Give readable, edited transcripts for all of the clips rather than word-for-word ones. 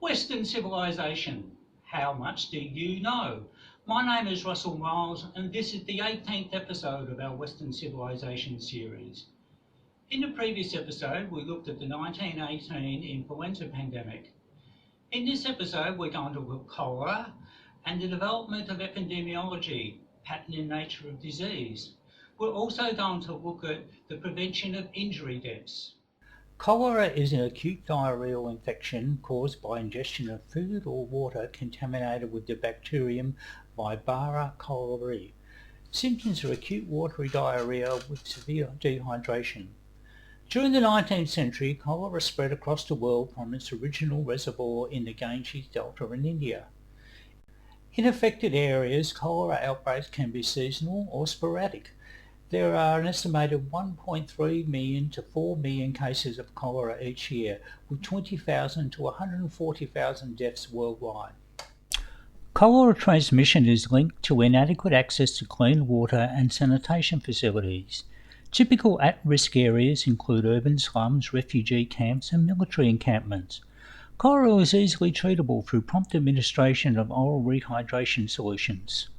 Western civilization. How much do you know? My name is Russell Miles, and this is the 18th episode of our Western Civilization series. In the previous episode, we looked at the 1918 influenza pandemic. In this episode, we're going to look at cholera and the development of epidemiology, pattern and nature of disease. We're also going to look at the prevention of injury deaths. Cholera is an acute diarrheal infection caused by ingestion of food or water contaminated with the bacterium Vibara cholerae. Symptoms are acute watery diarrhea with severe dehydration. During the 19th century, cholera spread across the world from its original reservoir in the Ganges Delta in India. In affected areas, cholera outbreaks can be seasonal or sporadic. There are an estimated 1.3 million to 4 million cases of cholera each year, with 20,000 to 140,000 deaths worldwide. Cholera transmission is linked to inadequate access to clean water and sanitation facilities. Typical at-risk areas include urban slums, refugee camps, and military encampments. Cholera is easily treatable through prompt administration of oral rehydration solutions.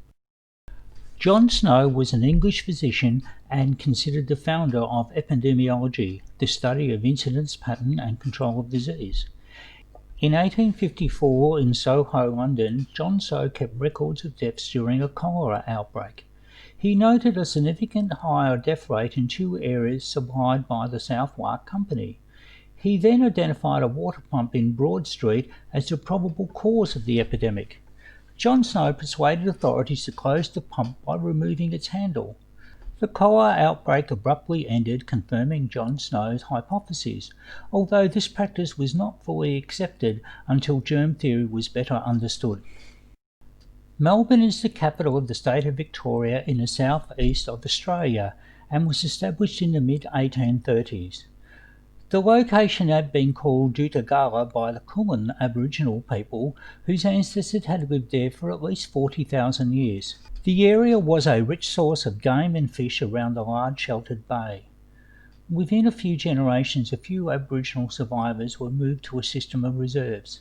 John Snow was an English physician and considered the founder of epidemiology, the study of incidence, pattern, and control of disease. In 1854, in Soho, London, John Snow kept records of deaths during a cholera outbreak. He noted a significant higher death rate in two areas supplied by the Southwark Company. He then identified a water pump in Broad Street as the probable cause of the epidemic. John Snow persuaded authorities to close the pump by removing its handle. The cholera outbreak abruptly ended, confirming John Snow's hypothesis, although this practice was not fully accepted until germ theory was better understood. Melbourne is the capital of the state of Victoria in the south-east of Australia and was established in the mid-1830s. The location had been called Jutagala by the Kulin Aboriginal people, whose ancestors had lived there for at least 40,000 years. The area was a rich source of game and fish around a large sheltered bay. Within a few generations, a few Aboriginal survivors were moved to a system of reserves.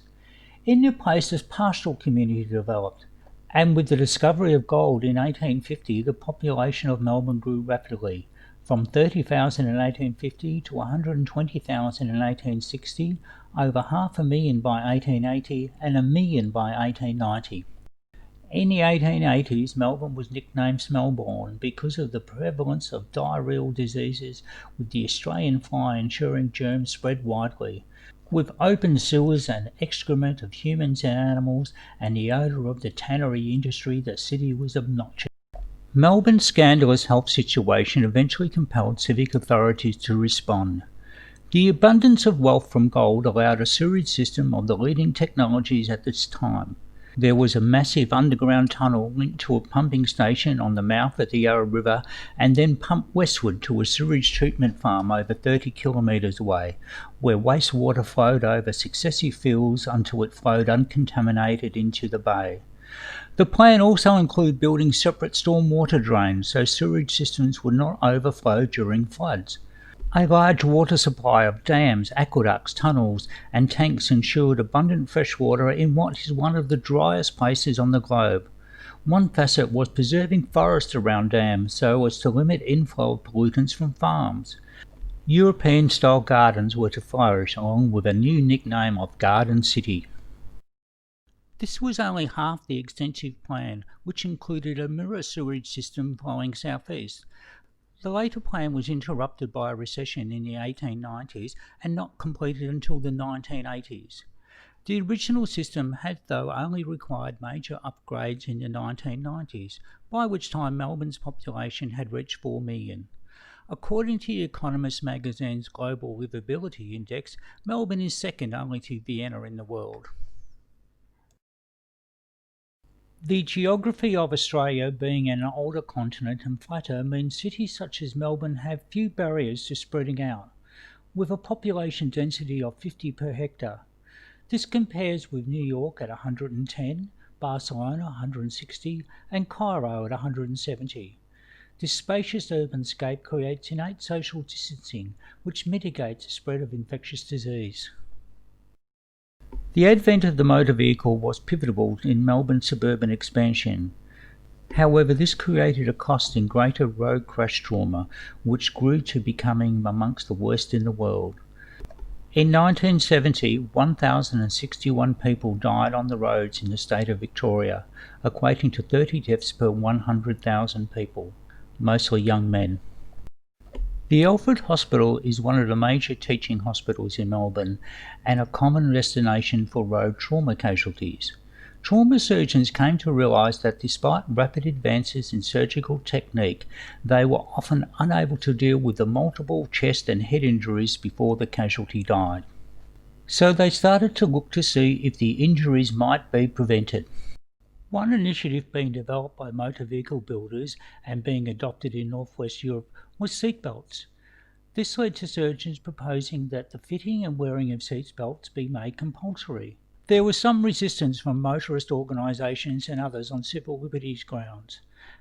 In their place, a pastoral community developed, and with the discovery of gold in 1850, the population of Melbourne grew rapidly, from 30,000 in 1850 to 120,000 in 1860, over 500,000 by 1880, and 1 million by 1890. In the 1880s, Melbourne was nicknamed Smellborne because of the prevalence of diarrheal diseases, with the Australian fly ensuring germs spread widely. With open sewers and excrement of humans and animals, and the odour of the tannery industry, the city was obnoxious. Melbourne's scandalous health situation eventually compelled civic authorities to respond. The abundance of wealth from gold allowed a sewerage system of the leading technologies at this time. There was a massive underground tunnel linked to a pumping station on the mouth of the Yarra River and then pumped westward to a sewage treatment farm over 30 kilometres away, where wastewater flowed over successive fields until it flowed uncontaminated into the bay. The plan also included building separate stormwater drains so sewage systems would not overflow during floods. A large water supply of dams, aqueducts, tunnels and tanks ensured abundant fresh water in what is one of the driest places on the globe. One facet was preserving forests around dams so as to limit inflow of pollutants from farms. European-style gardens were to flourish, along with a new nickname of Garden City. This was only half the extensive plan, which included a mirror sewage system flowing southeast. The later plan was interrupted by a recession in the 1890s and not completed until the 1980s. The original system had, though, only required major upgrades in the 1990s, by which time Melbourne's population had reached 4 million. According to The Economist magazine's Global Livability Index, Melbourne is second only to Vienna in the world. The geography of Australia being an older continent and flatter means cities such as Melbourne have few barriers to spreading out, with a population density of 50 per hectare. This compares with New York at 110, Barcelona 160 and Cairo at 170. This spacious urban scape creates innate social distancing, which mitigates the spread of infectious disease. The advent of the motor vehicle was pivotal in Melbourne's suburban expansion. However, this created a cost in greater road crash trauma, which grew to becoming amongst the worst in the world. In 1970, 1,061 people died on the roads in the state of Victoria, equating to 30 deaths per 100,000 people, mostly young men. The Alfred Hospital is one of the major teaching hospitals in Melbourne and a common destination for road trauma casualties. Trauma surgeons came to realise that despite rapid advances in surgical technique, they were often unable to deal with the multiple chest and head injuries before the casualty died. So they started to look to see if the injuries might be prevented. One initiative being developed by motor vehicle builders and being adopted in Northwest Europe was seatbelts. This led to surgeons proposing that the fitting and wearing of seatbelts be made compulsory. There was some resistance from motorist organisations and others on civil liberties grounds.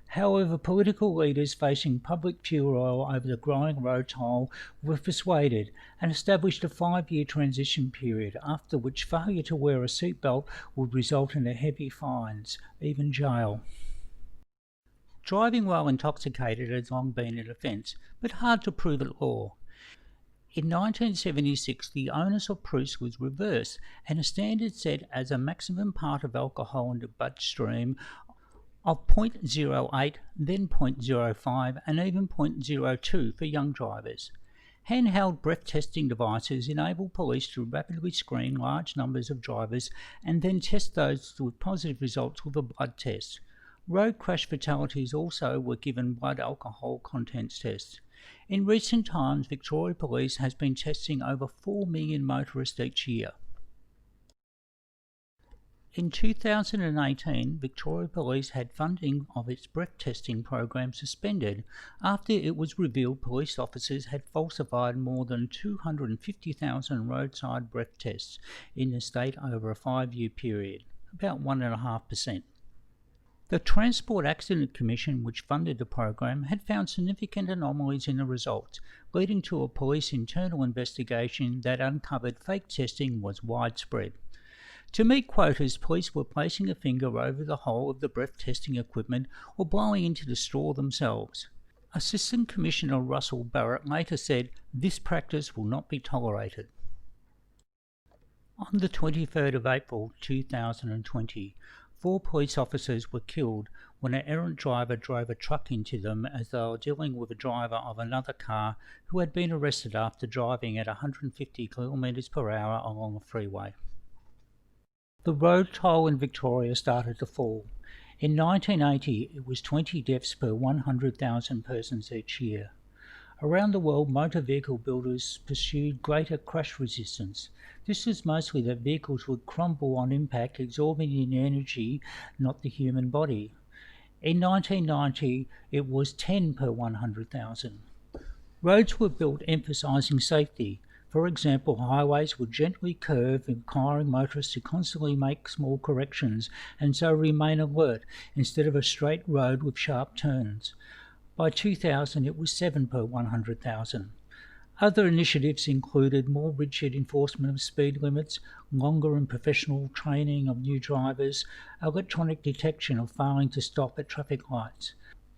However, political leaders facing public furore over the growing road toll were persuaded and established a 5-year transition period, after which failure to wear a seatbelt would result in heavy fines, even jail. Driving while intoxicated has long been an offence, but hard to prove at law. In 1976, the onus of proof was reversed, and a standard set as a maximum part of alcohol in the bloodstream of 0.08, then 0.05, and even 0.02 for young drivers. Handheld breath testing devices enable police to rapidly screen large numbers of drivers and then test those with positive results with a blood test. Road crash fatalities also were given blood alcohol contents tests. In recent times, Victoria Police has been testing over 4 million motorists each year. In 2018, Victoria Police had funding of its breath testing program suspended after it was revealed police officers had falsified more than 250,000 roadside breath tests in the state over a 5-year period, about 1.5%. The Transport Accident Commission, which funded the program, had found significant anomalies in the results, leading to a police internal investigation that uncovered fake testing was widespread. To meet quotas, police were placing a finger over the hole of the breath testing equipment or blowing into the straw themselves. Assistant Commissioner Russell Barrett later said, "This practice will not be tolerated." On the 23rd of April 2020, 4 police officers were killed when an errant driver drove a truck into them as they were dealing with a driver of another car who had been arrested after driving at 150 km per hour along a freeway. The road toll in Victoria started to fall. In 1980, it was 20 deaths per 100,000 persons each year. Around the world, motor vehicle builders pursued greater crash resistance. This is mostly that vehicles would crumble on impact, absorbing the energy, not the human body. In 1990, it was 10 per 100,000. Roads were built emphasising safety. For example, highways would gently curve, requiring motorists to constantly make small corrections and so remain alert, instead of a straight road with sharp turns. By 2000, it was 7 per 100,000. Other initiatives included more rigid enforcement of speed limits, longer and professional training of new drivers, electronic detection of failing to stop at traffic lights.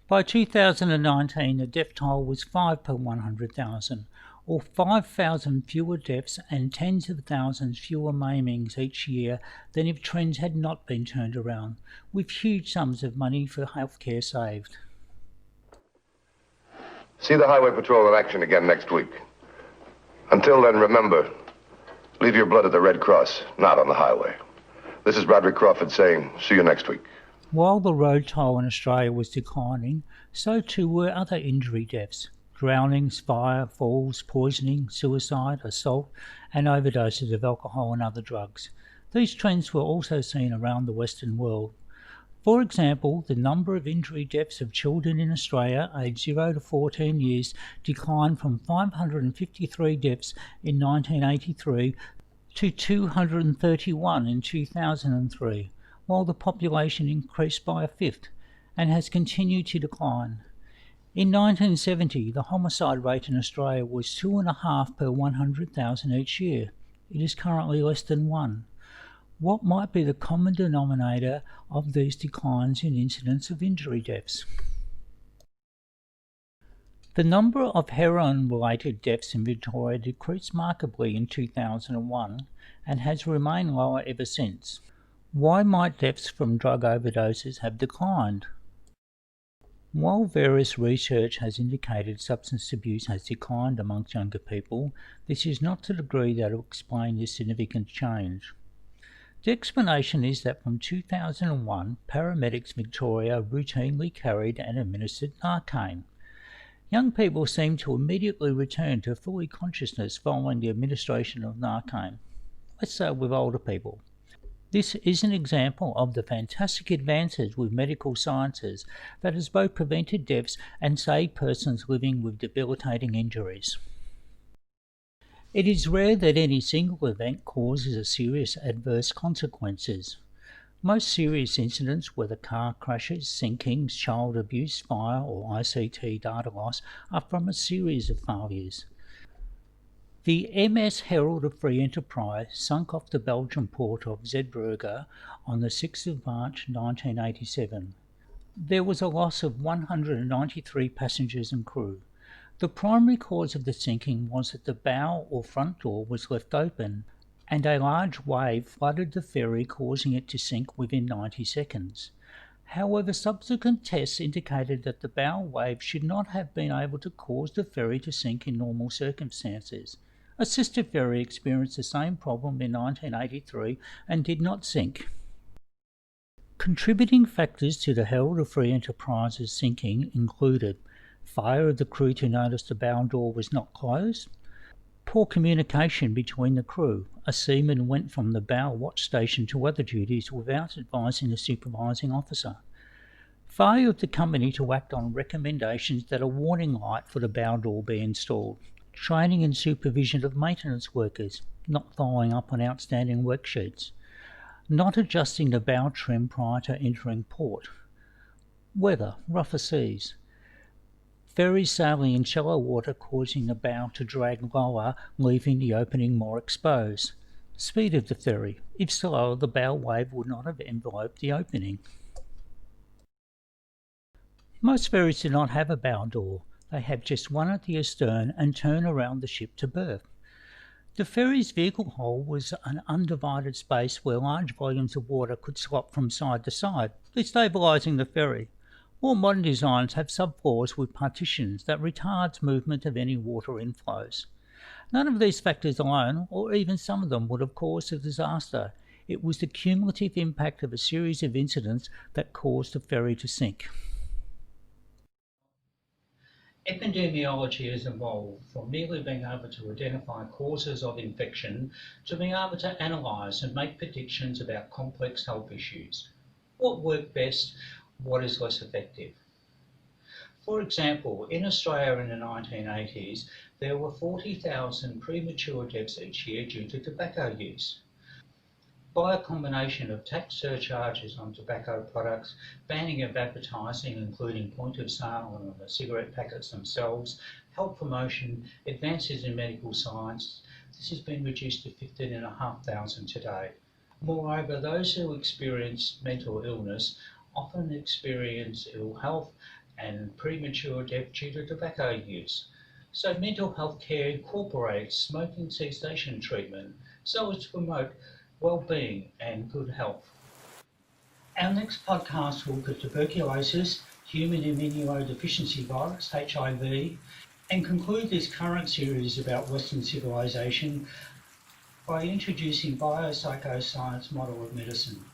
By 2019, the death toll was 5 per 100,000, or 5,000 fewer deaths and tens of thousands fewer maimings each year than if trends had not been turned around, with huge sums of money for healthcare saved. See the Highway Patrol in action again next week. Until then, remember, leave your blood at the Red Cross, not on the highway. This is Broderick Crawford saying, see you next week. While the road toll in Australia was declining, so too were other injury deaths. Drownings, fire, falls, poisoning, suicide, assault, and overdoses of alcohol and other drugs. These trends were also seen around the Western world. For example, the number of injury deaths of children in Australia aged 0 to 14 years declined from 553 deaths in 1983 to 231 in 2003, while the population increased by a fifth and has continued to decline. In 1970, the homicide rate in Australia was 2.5 per 100,000 each year. It is currently less than 1. What might be the common denominator of these declines in incidence of injury deaths? The number of heroin-related deaths in Victoria decreased markedly in 2001 and has remained lower ever since. Why might deaths from drug overdoses have declined? While various research has indicated substance abuse has declined amongst younger people, this is not to the degree that will explain this significant change. The explanation is that from 2001, paramedics in Victoria routinely carried and administered Narcan. Young people seem to immediately return to fully consciousness following the administration of Narcan, less so with older people. This is an example of the fantastic advances with medical sciences that has both prevented deaths and saved persons living with debilitating injuries. It is rare that any single event causes a serious adverse consequences. Most serious incidents, whether car crashes, sinkings, child abuse, fire or ICT data loss, are from a series of failures. The MS Herald of Free Enterprise sunk off the Belgian port of Zeebrugge on the 6th of March 1987. There was a loss of 193 passengers and crew. The primary cause of the sinking was that the bow or front door was left open, and a large wave flooded the ferry, causing it to sink within 90 seconds. However, subsequent tests indicated that the bow wave should not have been able to cause the ferry to sink in normal circumstances. A sister ferry experienced the same problem in 1983 and did not sink. Contributing factors to the Herald of Free Enterprise's sinking included failure of the crew to notice the bow door was not closed, poor communication between the crew. A seaman went from the bow watch station to other duties without advising the supervising officer. Failure of the company to act on recommendations that a warning light for the bow door be installed. Training and supervision of maintenance workers, not following up on outstanding worksheets. Not adjusting the bow trim prior to entering port. Weather, rougher seas. Ferries sailing in shallow water causing the bow to drag lower, leaving the opening more exposed. Speed of the ferry. If slower, the bow wave would not have enveloped the opening. Most ferries do not have a bow door. They have just one at the astern and turn around the ship to berth. The ferry's vehicle hull was an undivided space where large volumes of water could slop from side to side, destabilising the ferry. More modern designs have subfloors with partitions that retards movement of any water inflows. None of these factors alone, or even some of them, would have caused a disaster. It was the cumulative impact of a series of incidents that caused the ferry to sink. Epidemiology has evolved from merely being able to identify causes of infection to being able to analyse and make predictions about complex health issues. What worked best? What is less effective? For example, in Australia in the 1980s, there were 40,000 premature deaths each year due to tobacco use. By a combination of tax surcharges on tobacco products, banning of advertising including point of sale and on the cigarette packets themselves, health promotion, advances in medical science, this has been reduced to 15,500 today. Moreover, those who experience mental illness often experience ill health and premature death due to tobacco use. So mental health care incorporates smoking cessation treatment so as to promote well-being and good health. Our next podcast will look at tuberculosis, human immunodeficiency virus, HIV, and conclude this current series about Western civilization by introducing biopsychoscience model of medicine.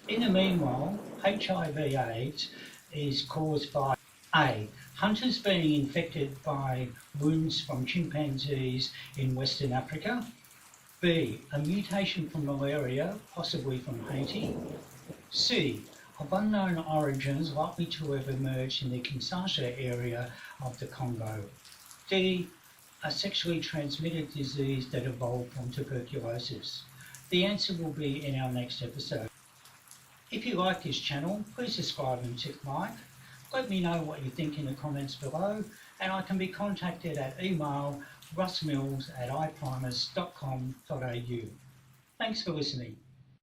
In the meanwhile, HIV/AIDS is caused by A. Hunters being infected by wounds from chimpanzees in Western Africa. B. A mutation from malaria, possibly from Haiti. C. Of unknown origins likely to have emerged in the Kinshasa area of the Congo. D. A sexually transmitted disease that evolved from tuberculosis. The answer will be in our next episode. If you like this channel, please subscribe and tick like. Let me know what you think in the comments below, and I can be contacted at email russmills@iprimers.com.au. Thanks for listening.